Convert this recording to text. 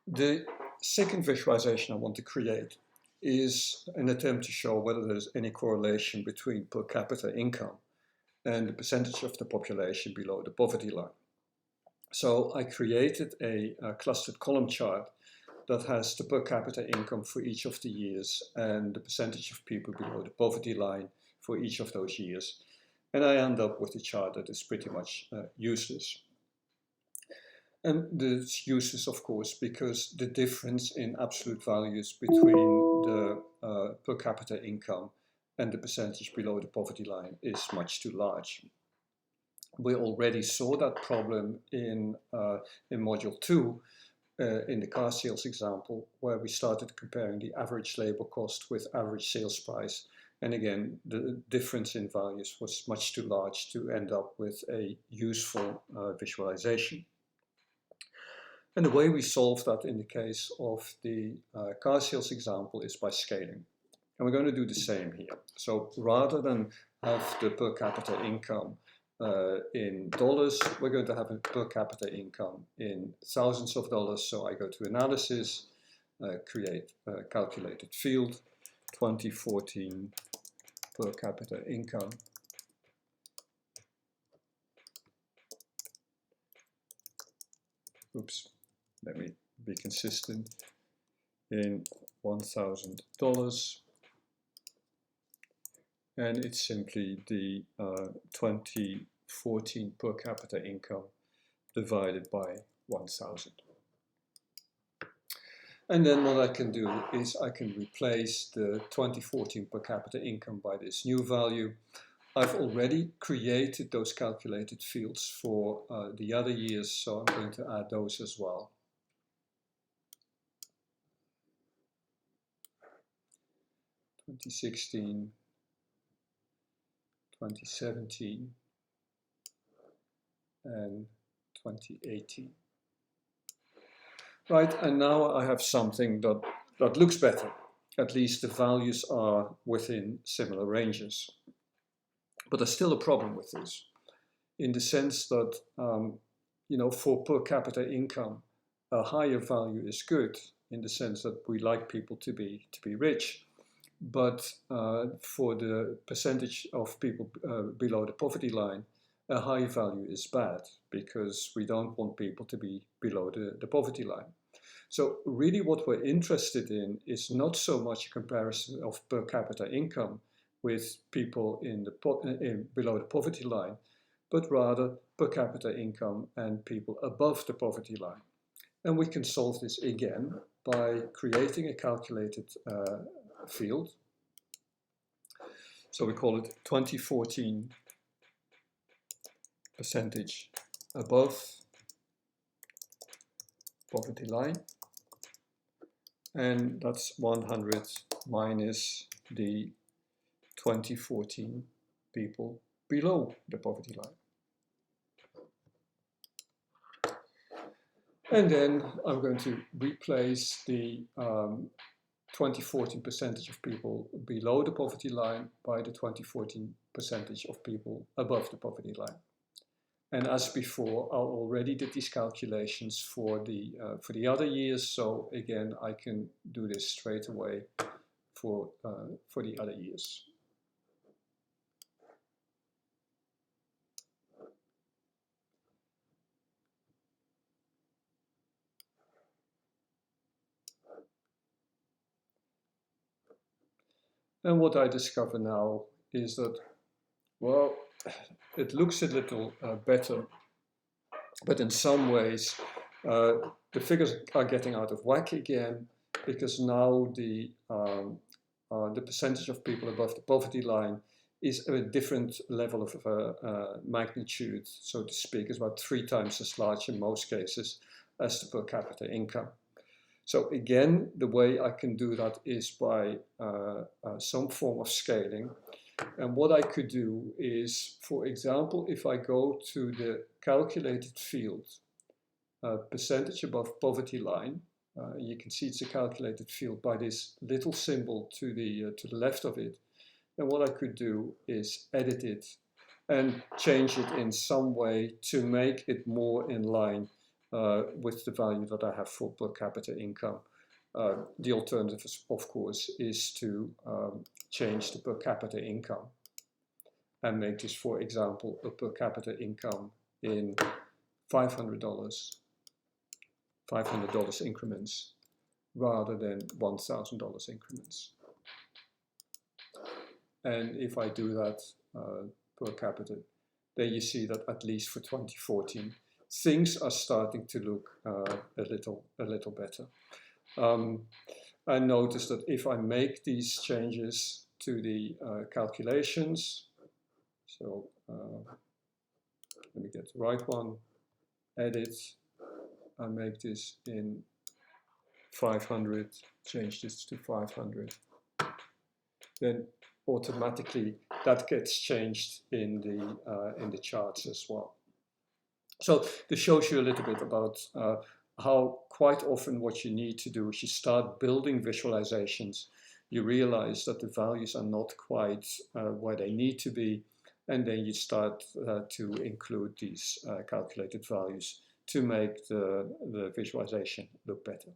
The second visualization I want to create is an attempt to show whether there's any correlation between per capita income and the percentage of the population below the poverty line. So I created a clustered column chart that has the per capita income for each of the years and the percentage of people below the poverty line for each of those years. And I end up with a chart that is pretty much useless. And it's useless, of course, because the difference in absolute values between the per capita income and the percentage below the poverty line is much too large. We already saw that problem in Module 2, in the car sales example, where we started comparing the average labor cost with average sales price. And again, the difference in values was much too large to end up with a useful visualization. And the way we solve that in the case of the car sales example is by scaling. And we're going to do the same here. So rather than have the per capita income in dollars, we're going to have a per capita income in thousands of dollars. So I go to analysis, create a calculated field, 2014 per capita income. Oops, let me be consistent in $1,000. And it's simply the 2014 per capita income divided by 1,000. And then what I can do is I can replace the 2014 per capita income by this new value. I've already created those calculated fields for the other years, so I'm going to add those as well. (2016), 2017, and 2018. Right, and now I have something that looks better. At least the values are within similar ranges. But there's still a problem with this, in the sense that, for per capita income, a higher value is good, in the sense that we like people to be rich. But for the percentage of people below the poverty line, a high value is bad, because we don't want people to be below the poverty line. So really what we're interested in is not so much a comparison of per capita income with people below the poverty line, but rather per capita income and people above the poverty line. And we can solve this again by creating a calculated field. So we call it 2014 percentage above poverty line. And that's 100 minus the 2014 people below the poverty line. And then I'm going to replace the 2014 percentage of people below the poverty line by the 2014 percentage of people above the poverty line. And as before, I already did these calculations for the other years. So again, I can do this straight away for the other years. And what I discover now is that, well, it looks a little better, but in some ways the figures are getting out of whack again, because now the percentage of people above the poverty line is a different level of magnitude, so to speak. It's about 3 times as large in most cases as the per capita income. So again, the way I can do that is by some form of scaling. And what I could do is, for example, if I go to the calculated field, percentage above poverty line, you can see it's a calculated field by this little symbol to the left of it. And what I could do is edit it and change it in some way to make it more in line with the value that I have for per capita income. The alternative, of course, is to change the per capita income and make this, for example, a per capita income in $500 increments rather than $1,000 increments. And if I do that per capita, then you see that at least for 2014, things are starting to look a little better. I noticed that if I make these changes to the calculations, so let me get the right one, edit, I make this in 500, change this to 500, then automatically that gets changed in the charts as well. So this shows you a little bit about how quite often what you need to do is you start building visualizations, you realize that the values are not quite where they need to be, and then you start to include these calculated values to make the visualization look better.